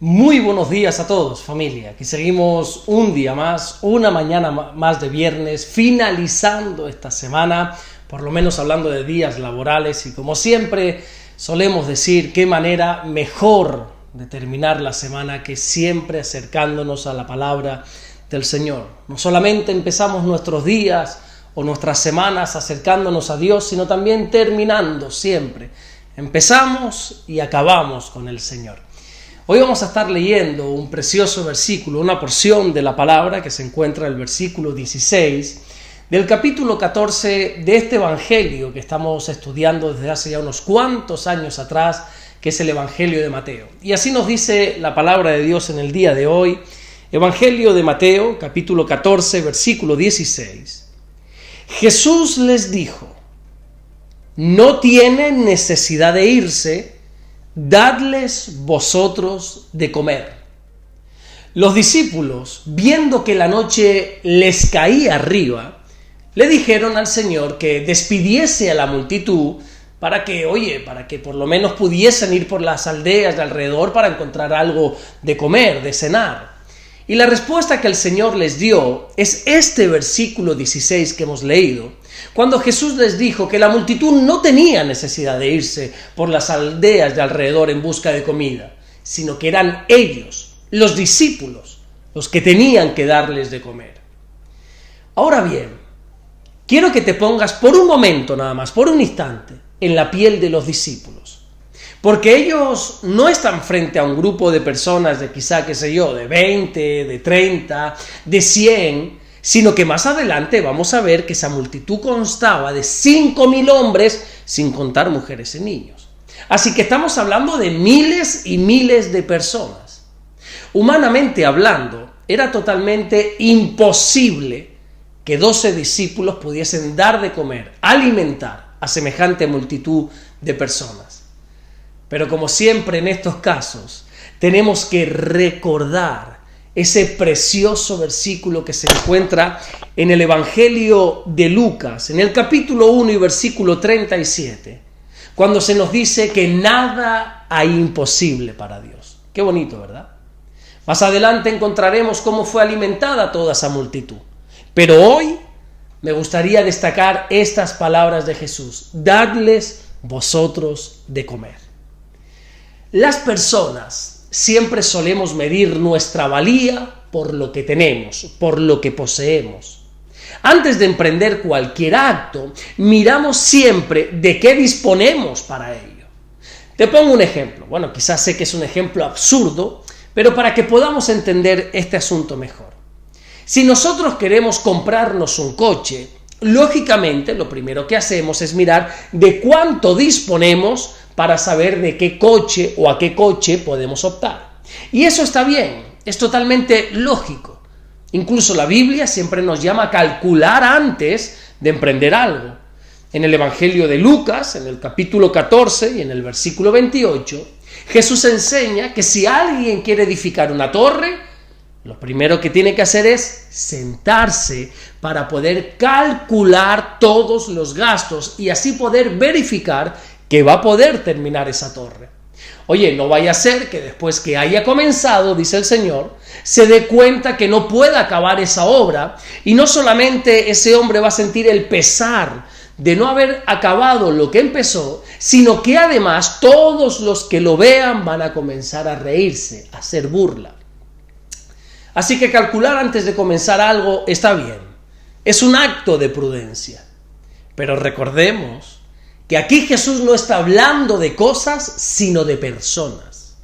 Muy buenos días a todos, familia. Aquí seguimos un día más, una mañana más de viernes, finalizando esta semana, por lo menos hablando de días laborales, y como siempre solemos decir, qué manera mejor de terminar la semana que siempre acercándonos a la palabra del Señor. No solamente empezamos nuestros días o nuestras semanas acercándonos a Dios, sino también terminando siempre. Empezamos y acabamos con el Señor. Hoy vamos a estar leyendo un precioso versículo, una porción de la palabra que se encuentra en el versículo 16 del capítulo 14 de este evangelio que estamos estudiando desde hace ya unos cuantos años atrás, que es el evangelio de Mateo. Y así nos dice la palabra de Dios en el día de hoy, evangelio de Mateo, capítulo 14, versículo 16. Jesús les dijo: no tienen necesidad de irse, dadles vosotros de comer. Los discípulos, viendo que la noche les caía arriba, le dijeron al Señor que despidiese a la multitud para que por lo menos pudiesen ir por las aldeas de alrededor para encontrar algo de comer, de cenar. Y la respuesta que el Señor les dio es este versículo 16 que hemos leído, cuando Jesús les dijo que la multitud no tenía necesidad de irse por las aldeas de alrededor en busca de comida, sino que eran ellos, los discípulos, los que tenían que darles de comer. Ahora bien, quiero que te pongas por un momento nada más, por un instante, en la piel de los discípulos. Porque ellos no están frente a un grupo de personas de quizá, de 20, de 30, de 100, sino que más adelante vamos a ver que esa multitud constaba de 5,000 hombres, sin contar mujeres y niños. Así que estamos hablando de miles y miles de personas. Humanamente hablando, era totalmente imposible que 12 discípulos pudiesen dar de comer, alimentar a semejante multitud de personas. Pero como siempre en estos casos, tenemos que recordar ese precioso versículo que se encuentra en el Evangelio de Lucas, en el capítulo 1 y versículo 37, cuando se nos dice que nada hay imposible para Dios. Qué bonito, ¿verdad? Más adelante encontraremos cómo fue alimentada toda esa multitud. Pero hoy me gustaría destacar estas palabras de Jesús: dadles vosotros de comer. Las personas siempre solemos medir nuestra valía por lo que tenemos, por lo que poseemos. Antes de emprender cualquier acto, miramos siempre de qué disponemos para ello. Te pongo un ejemplo. Bueno, quizás sé que es un ejemplo absurdo, pero para que podamos entender este asunto mejor. Si nosotros queremos comprarnos un coche, lógicamente lo primero que hacemos es mirar de cuánto disponemos para saber de qué coche o a qué coche podemos optar. Y eso está bien, es totalmente lógico. Incluso la Biblia siempre nos llama a calcular antes de emprender algo. En el Evangelio de Lucas, en el capítulo 14 y en el versículo 28, Jesús enseña que si alguien quiere edificar una torre, lo primero que tiene que hacer es sentarse para poder calcular todos los gastos y así poder verificar que va a poder terminar esa torre. Oye, no vaya a ser que después que haya comenzado, dice el Señor, se dé cuenta que no pueda acabar esa obra, y no solamente ese hombre va a sentir el pesar de no haber acabado lo que empezó, sino que además todos los que lo vean van a comenzar a reírse, a hacer burla. Así que calcular antes de comenzar algo está bien, es un acto de prudencia, pero recordemos que aquí Jesús no está hablando de cosas, sino de personas.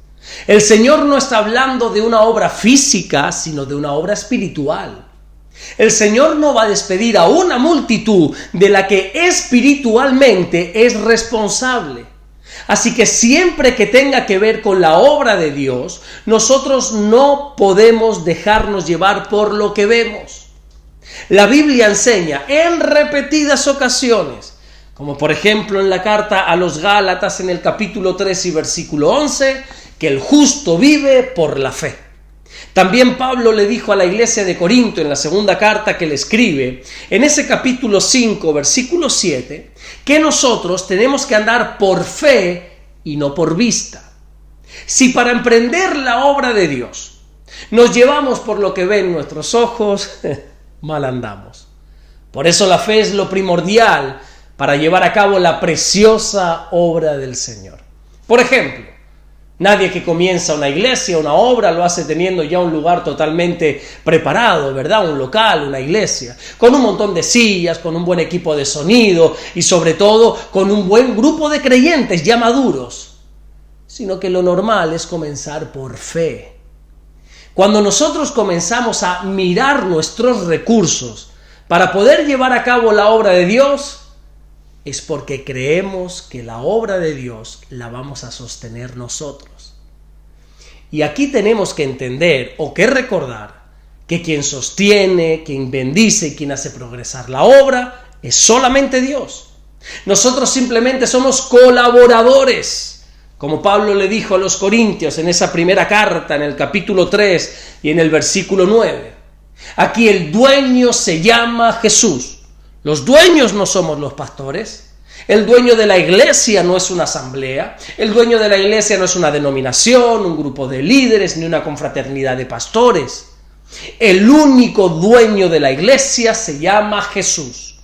El Señor no está hablando de una obra física, sino de una obra espiritual. El Señor no va a despedir a una multitud de la que espiritualmente es responsable. Así que siempre que tenga que ver con la obra de Dios, nosotros no podemos dejarnos llevar por lo que vemos. La Biblia enseña en repetidas ocasiones, como por ejemplo en la carta a los Gálatas en el capítulo 3 y versículo 11, que el justo vive por la fe. También Pablo le dijo a la iglesia de Corinto en la segunda carta que le escribe, en ese capítulo 5, versículo 7, que nosotros tenemos que andar por fe y no por vista. Si para emprender la obra de Dios nos llevamos por lo que ven nuestros ojos, mal andamos. Por eso la fe es lo primordial para llevar a cabo la preciosa obra del Señor. Por ejemplo, nadie que comienza una iglesia, una obra, lo hace teniendo ya un lugar totalmente preparado, ¿verdad? Un local, una iglesia, con un montón de sillas, con un buen equipo de sonido y sobre todo con un buen grupo de creyentes ya maduros. Sino que lo normal es comenzar por fe. Cuando nosotros comenzamos a mirar nuestros recursos para poder llevar a cabo la obra de Dios, es porque creemos que la obra de Dios la vamos a sostener nosotros. Y aquí tenemos que entender o que recordar que quien sostiene, quien bendice y quien hace progresar la obra es solamente Dios. Nosotros simplemente somos colaboradores, como Pablo le dijo a los Corintios en esa primera carta, en el capítulo 3 y en el versículo 9. Aquí el dueño se llama Jesús. Los dueños no somos los pastores. El dueño de la iglesia no es una asamblea. El dueño de la iglesia no es una denominación, un grupo de líderes, ni una confraternidad de pastores. El único dueño de la iglesia se llama Jesús.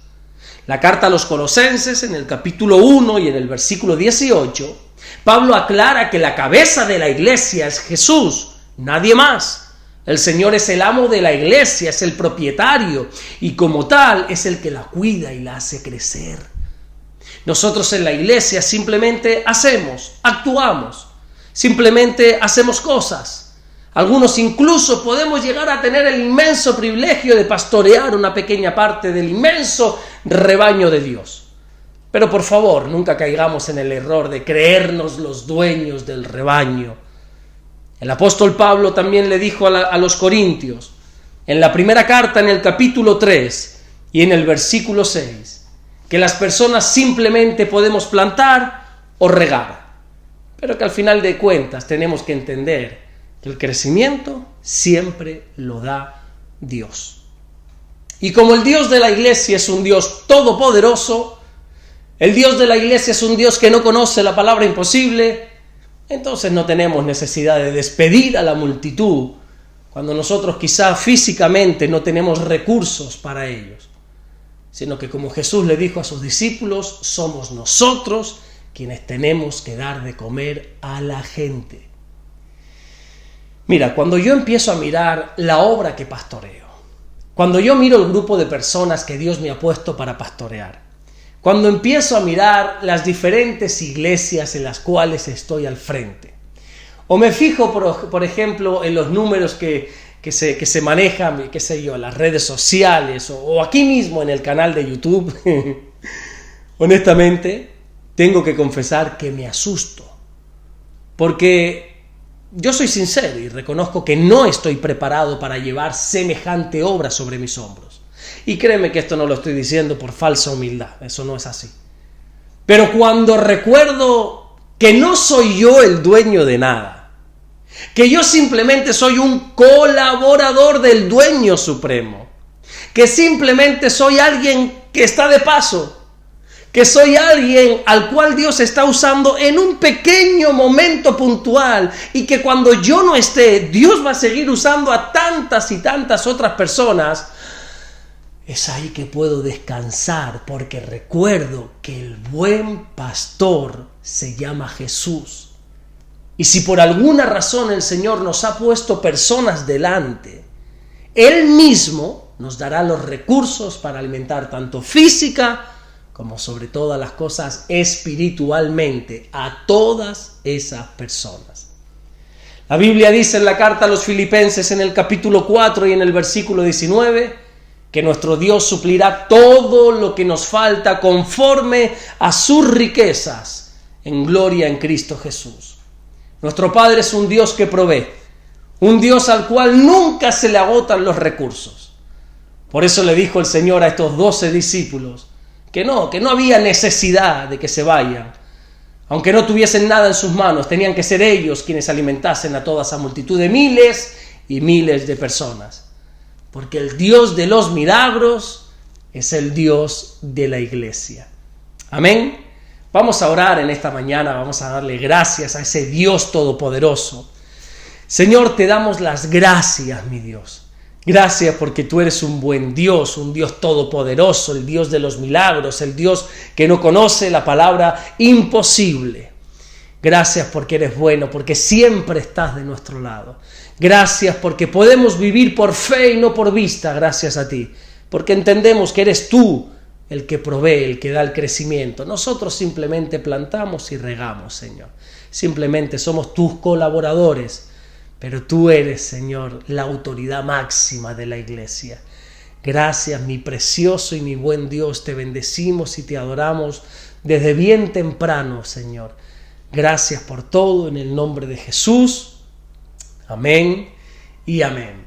La carta a los Colosenses, en el capítulo 1 y en el versículo 18, Pablo aclara que la cabeza de la iglesia es Jesús, nadie más. El Señor es el amo de la iglesia, es el propietario y como tal es el que la cuida y la hace crecer. Nosotros en la iglesia simplemente actuamos, simplemente hacemos cosas. Algunos incluso podemos llegar a tener el inmenso privilegio de pastorear una pequeña parte del inmenso rebaño de Dios. Pero por favor, nunca caigamos en el error de creernos los dueños del rebaño. El apóstol Pablo también le dijo a los Corintios, en la primera carta, en el capítulo 3 y en el versículo 6, que las personas simplemente podemos plantar o regar, pero que al final de cuentas tenemos que entender que el crecimiento siempre lo da Dios. Y como el Dios de la iglesia es un Dios todopoderoso, el Dios de la iglesia es un Dios que no conoce la palabra imposible, entonces no tenemos necesidad de despedir a la multitud cuando nosotros quizá físicamente no tenemos recursos para ellos, sino que como Jesús le dijo a sus discípulos, somos nosotros quienes tenemos que dar de comer a la gente. Mira, cuando yo empiezo a mirar la obra que pastoreo, cuando yo miro el grupo de personas que Dios me ha puesto para pastorear, cuando empiezo a mirar las diferentes iglesias en las cuales estoy al frente, o me fijo, por ejemplo, en los números que se manejan, qué sé yo, en las redes sociales, o aquí mismo en el canal de YouTube, honestamente, tengo que confesar que me asusto, porque yo soy sincero y reconozco que no estoy preparado para llevar semejante obra sobre mis hombros. Y créeme que esto no lo estoy diciendo por falsa humildad, eso no es así. Pero cuando recuerdo que no soy yo el dueño de nada, que yo simplemente soy un colaborador del dueño supremo, que simplemente soy alguien que está de paso, que soy alguien al cual Dios está usando en un pequeño momento puntual y que cuando yo no esté, Dios va a seguir usando a tantas y tantas otras personas, es ahí que puedo descansar porque recuerdo que el buen pastor se llama Jesús. Y si por alguna razón el Señor nos ha puesto personas delante, Él mismo nos dará los recursos para alimentar tanto física como sobre todas las cosas espiritualmente a todas esas personas. La Biblia dice en la carta a los Filipenses en el capítulo 4 y en el versículo 19 que nuestro Dios suplirá todo lo que nos falta conforme a sus riquezas en gloria en Cristo Jesús. Nuestro Padre es un Dios que provee, un Dios al cual nunca se le agotan los recursos. Por eso le dijo el Señor a estos 12 discípulos que no había necesidad de que se vayan. Aunque no tuviesen nada en sus manos, tenían que ser ellos quienes alimentasen a toda esa multitud de miles y miles de personas. Porque el Dios de los milagros es el Dios de la iglesia. Amén. Vamos a orar en esta mañana, vamos a darle gracias a ese Dios todopoderoso. Señor, te damos las gracias, mi Dios. Gracias porque tú eres un buen Dios, un Dios todopoderoso, el Dios de los milagros, el Dios que no conoce la palabra imposible. Gracias porque eres bueno, porque siempre estás de nuestro lado. Gracias porque podemos vivir por fe y no por vista, gracias a ti. Porque entendemos que eres tú el que provee, el que da el crecimiento. Nosotros simplemente plantamos y regamos, Señor. Simplemente somos tus colaboradores. Pero tú eres, Señor, la autoridad máxima de la iglesia. Gracias, mi precioso y mi buen Dios. Te bendecimos y te adoramos desde bien temprano, Señor. Gracias por todo en el nombre de Jesús. Amén y amén.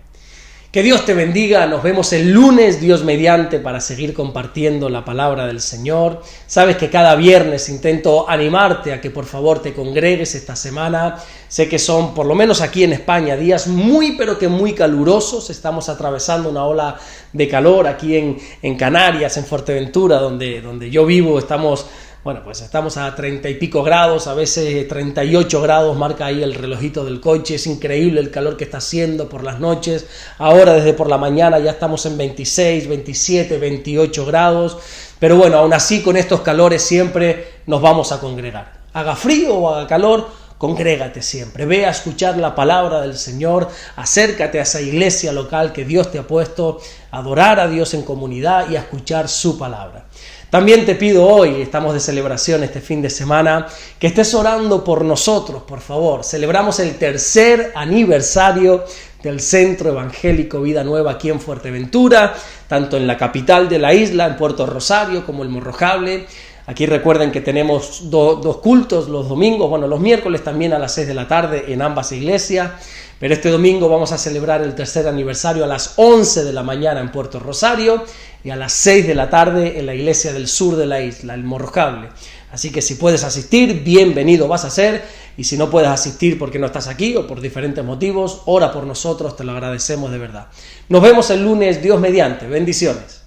Que Dios te bendiga, nos vemos el lunes, Dios mediante, para seguir compartiendo la palabra del Señor. Sabes que cada viernes intento animarte a que por favor te congregues esta semana. Sé que son, por lo menos aquí en España, días muy pero que muy calurosos. Estamos atravesando una ola de calor aquí en Canarias, en Fuerteventura, donde yo vivo. Estamos a 30 y pico grados, a veces 38 grados, marca ahí el relojito del coche. Es increíble el calor que está haciendo por las noches. Ahora desde por la mañana ya estamos en 26, 27, 28 grados. Pero bueno, aún así con estos calores siempre nos vamos a congregar. Haga frío o haga calor, congrégate siempre. Ve a escuchar la palabra del Señor, acércate a esa iglesia local que Dios te ha puesto, a adorar a Dios en comunidad y a escuchar su palabra. También te pido hoy, estamos de celebración este fin de semana, que estés orando por nosotros, por favor. Celebramos el 3er aniversario del Centro Evangélico Vida Nueva aquí en Fuerteventura, tanto en la capital de la isla, en Puerto Rosario, como el Morrojable. Aquí recuerden que tenemos dos cultos los domingos, los miércoles también a las 6 de la tarde en ambas iglesias. Pero este domingo vamos a celebrar el 3er aniversario a las 11 de la mañana en Puerto Rosario y a las 6 de la tarde en la iglesia del sur de la isla, el Morrojable. Así que si puedes asistir, bienvenido vas a ser. Y si no puedes asistir porque no estás aquí o por diferentes motivos, ora por nosotros, te lo agradecemos de verdad. Nos vemos el lunes, Dios mediante. Bendiciones.